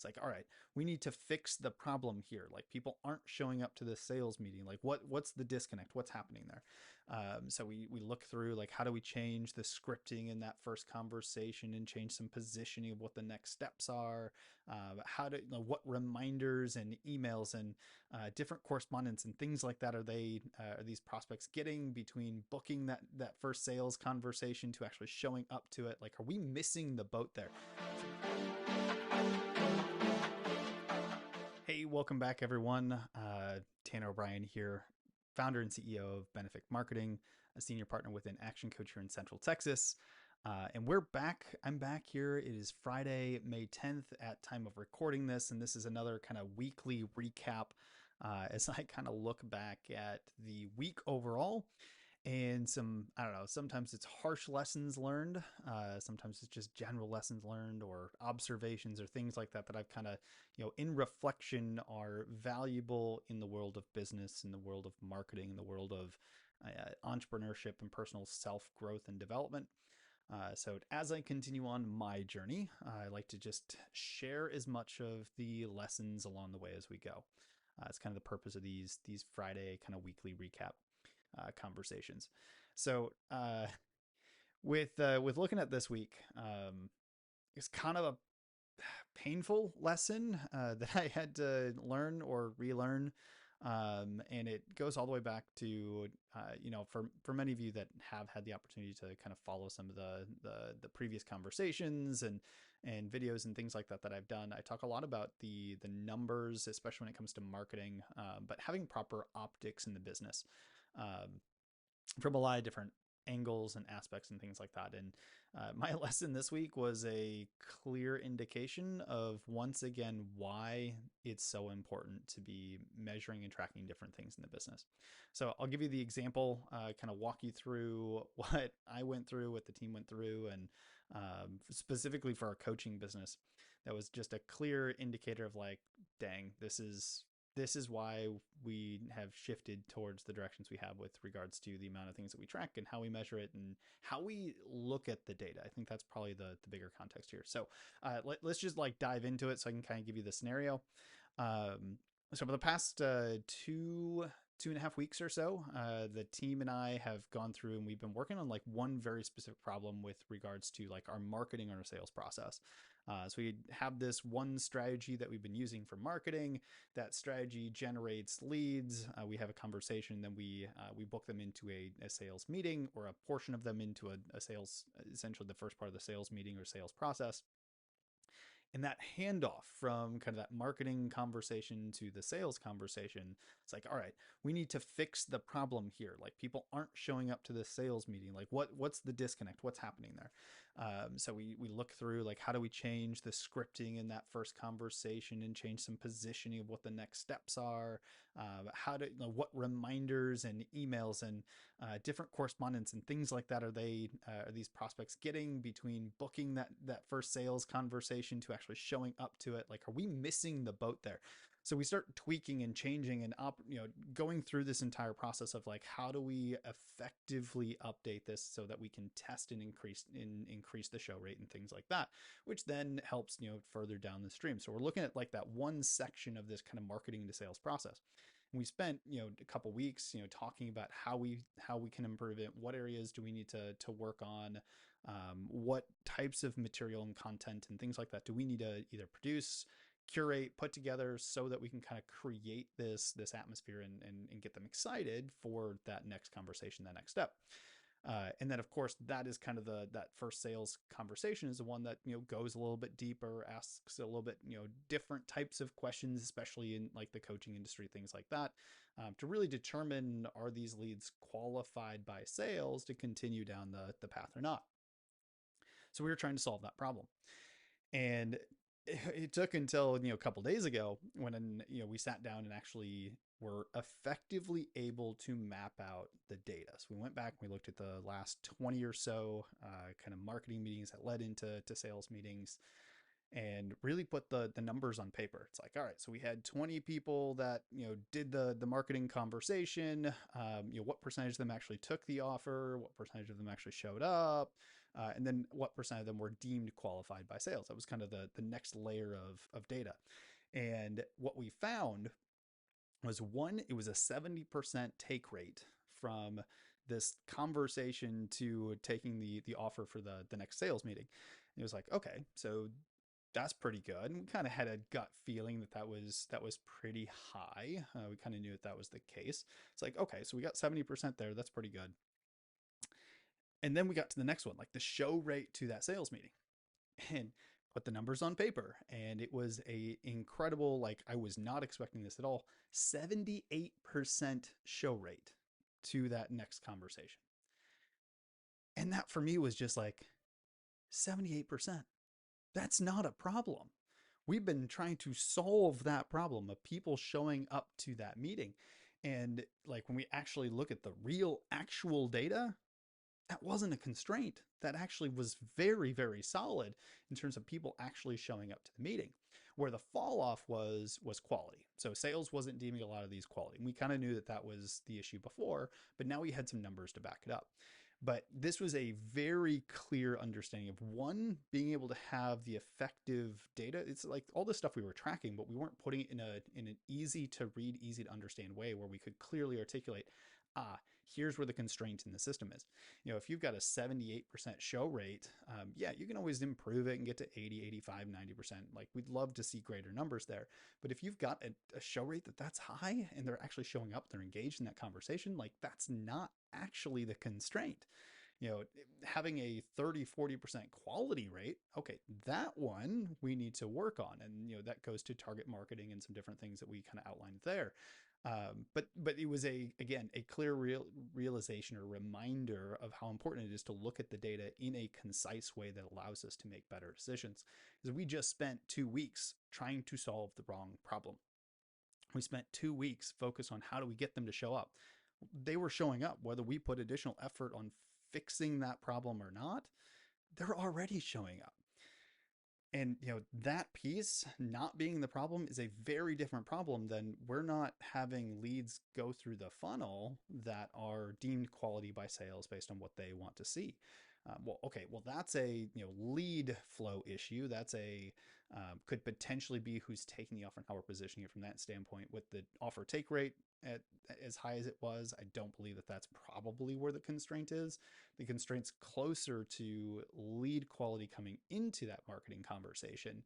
It's like, all right, we need to fix the problem here. Like people aren't showing up to the sales meeting. Like what's the disconnect? What's happening there? So we look through like how do we change the scripting in that first conversation and change some positioning of what the next steps are. How to what reminders and emails and different correspondence and things like that are these prospects getting between booking that first sales conversation to actually showing up to it? Like, are we missing the boat there? Hey, welcome back, everyone. Tanner O'Brien here, founder and CEO of Benefit Marketing, a senior partner with an action coach here in Central Texas. And we're back. I'm back here. It is Friday, May 10th at time of recording this. And this is another kind of weekly recap as I kind of look back at the week overall and some, I don't know, sometimes it's harsh lessons learned, sometimes it's just general lessons learned or observations or things like that that I've kind of, in reflection are valuable in the world of business, in the world of marketing, in the world of entrepreneurship and personal self growth and development. So as I continue on my journey, I like to just share as much of the lessons along the way as we go. It's kind of the purpose of these Friday kind of weekly recap conversations. So with looking at this week, it's kind of a painful lesson that I had to learn or relearn. And it goes all the way back to, for many of you that have had the opportunity to kind of follow some of the previous conversations and videos and things like that that I've done. I talk a lot about the numbers, especially when it comes to marketing, but having proper optics in the business. Um, from a lot of different angles and aspects and things like that. And my lesson this week was a clear indication of, once again, why it's so important to be measuring and tracking different things in the business. So I'll give you the example, kind of walk you through what I went through, what the team went through, and specifically for our coaching business. That was just a clear indicator of like, dang, this is why we have shifted towards the directions we have with regards to the amount of things that we track and how we measure it and how we look at the data. I think that's probably the bigger context here. So let's just like dive into it so I can kind of give you the scenario. So for the past 2.5 weeks or so, the team and I have gone through and we've been working on like one very specific problem with regards to like our marketing or our sales process. So we have this one strategy that we've been using for marketing. That strategy generates leads. We have a conversation, then we book them into a sales meeting, or a portion of them into a sales, essentially the first part of the sales meeting or sales process. And that handoff from kind of that marketing conversation to the sales conversation, it's like, all right, we need to fix the problem here. Like people aren't showing up to the sales meeting. Like what's the disconnect? What's happening there? So we look through like how do we change the scripting in that first conversation and change some positioning of what the next steps are. How to what reminders and emails and different correspondence and things like that are these prospects getting between booking that first sales conversation to actually showing up to it? Like, are we missing the boat there? So we start tweaking and changing and going through this entire process of like, how do we effectively update this so that we can test and increase the show rate and things like that, which then helps further down the stream. So we're looking at like that one section of this kind of marketing to sales process. And we spent a couple weeks talking about how we can improve it. What areas do we need to work on? What types of material and content and things like that do we need to either produce, curate, put together so that we can kind of create this atmosphere and get them excited for that next conversation, that next step. And then of course that is kind of that first sales conversation is the one that goes a little bit deeper, asks a little bit different types of questions, especially in like the coaching industry, things like that, to really determine, are these leads qualified by sales to continue down the path or not. So we were trying to solve that problem. And it took until a couple days ago when we sat down and actually were effectively able to map out the data. So we went back and we looked at the last 20 or so kind of marketing meetings that led into sales meetings, and really put the numbers on paper. It's like, all right, so we had 20 people that did the marketing conversation. What percentage of them actually took the offer? What percentage of them actually showed up? and then what percent of them were deemed qualified by sales. That was kind of the next layer of data. And what we found was one, it was a 70% take rate from this conversation to taking the offer for the next sales meeting. And it was like, okay, so that's pretty good. And we kind of had a gut feeling that was pretty high. We kind of knew that was the case. It's like, okay, so we got 70% there. That's pretty good. And then we got to the next one, like the show rate to that sales meeting, and put the numbers on paper. And it was a incredible, like I was not expecting this at all. 78% show rate to that next conversation. And that for me was just like 78%. That's not a problem. We've been trying to solve that problem of people showing up to that meeting. And like when we actually look at the real actual data, that wasn't a constraint. That actually was very, very solid in terms of people actually showing up to the meeting. Where the fall off was quality. So sales wasn't deeming a lot of these quality. And we kind of knew that that was the issue before, but now we had some numbers to back it up. But this was a very clear understanding of one, being able to have the effective data. It's like all the stuff we were tracking, but we weren't putting it in an easy to read, easy to understand way where we could clearly articulate, here's where the constraint in the system is. If you've got a 78% show rate, yeah, you can always improve it and get to 80, 85, 90%. Like we'd love to see greater numbers there. But if you've got a show rate that's high and they're actually showing up, they're engaged in that conversation, like that's not actually the constraint. Having a 30, 40% quality rate, okay, that one we need to work on. And, that goes to target marketing and some different things that we kind of outlined there. But it was again a clear realization or reminder of how important it is to look at the data in a concise way that allows us to make better decisions. Because we just spent 2 weeks trying to solve the wrong problem. We spent 2 weeks focused on how do we get them to show up. They were showing up, whether we put additional effort on fixing that problem or not. They're already showing up. And that piece not being the problem is a very different problem than we're not having leads go through the funnel that are deemed quality by sales based on what they want to see. That's a lead flow issue. That's could potentially be who's taking the offer and how we're positioning it from that standpoint. With the offer take rate at as high as it was, I don't believe that that's probably where the constraint is. The constraint's closer to lead quality coming into that marketing conversation,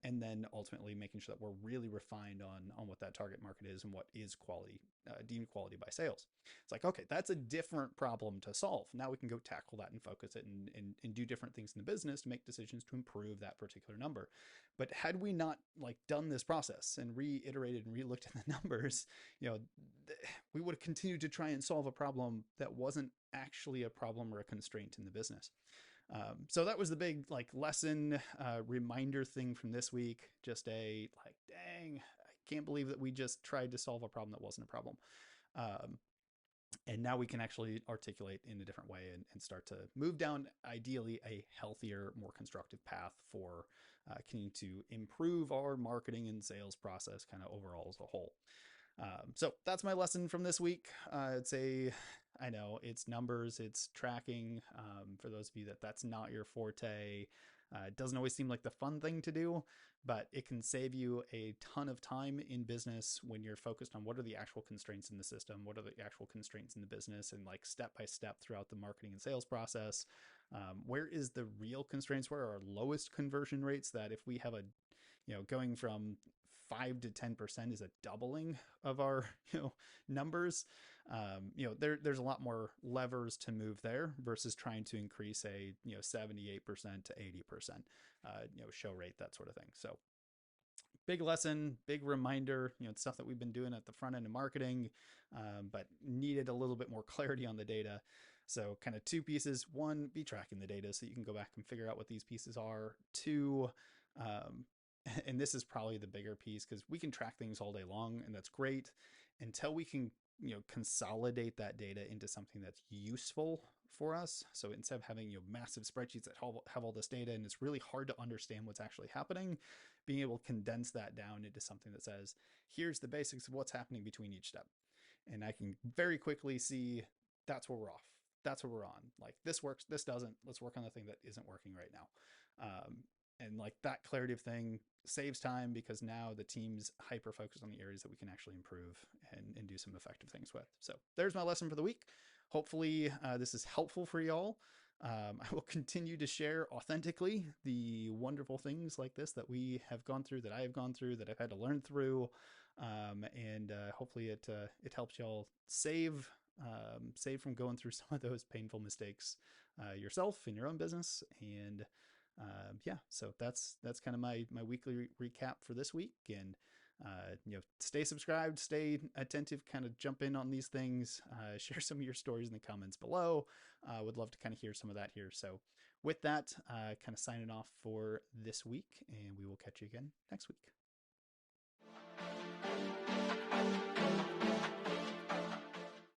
and then ultimately making sure that we're really refined on what that target market is and what is quality, deemed quality by sales. It's like, okay, that's a different problem to solve. Now we can go tackle that and focus it and do different things in the business to make decisions to improve that particular number. But had we not done this process and reiterated and re-looked at the numbers, we would have continued to try and solve a problem that wasn't actually a problem or a constraint in the business. So that was the big lesson, reminder thing from this week. Just dang, I can't believe that we just tried to solve a problem that wasn't a problem. And now we can actually articulate in a different way and start to move down, ideally, a healthier, more constructive path for continuing to improve our marketing and sales process kind of overall as a whole. So that's my lesson from this week. I know it's numbers, it's tracking. For those of you that's not your forte, it doesn't always seem like the fun thing to do, but it can save you a ton of time in business when you're focused on what are the actual constraints in the system, what are the actual constraints in the business, and step by step throughout the marketing and sales process. Where is the real constraints? Where are our lowest conversion rates? That if we have going from 5 to 10% is a doubling of our numbers. There's a lot more levers to move there versus trying to increase a 78% to 80% show rate, that sort of thing. So big lesson, big reminder. It's stuff that we've been doing at the front end of marketing, but needed a little bit more clarity on the data. So kind of two pieces. One, be tracking the data so you can go back and figure out what these pieces are. Two, and this is probably the bigger piece, because we can track things all day long and that's great until we can consolidate that data into something that's useful for us. So instead of having massive spreadsheets that have all this data and it's really hard to understand what's actually happening, being able to condense that down into something that says, here's the basics of what's happening between each step. And I can very quickly see that's where we're off. that's what we're on. Like, this works, this doesn't. Let's work on the thing that isn't working right now. And like that clarity of thing saves time, because now the team's hyper focused on the areas that we can actually improve and do some effective things with. So there's my lesson for the week. Hopefully this is helpful for y'all. I will continue to share authentically the wonderful things like this that we have gone through, that I have gone through, that I've had to learn through, and hopefully it helps y'all save from going through some of those painful mistakes yourself in your own business. And yeah, so that's kind of my weekly recap for this week. And stay subscribed, stay attentive, kind of jump in on these things, share some of your stories in the comments below. Would love to kind of hear some of that here. So with that, kind of signing off for this week, and we will catch you again next week.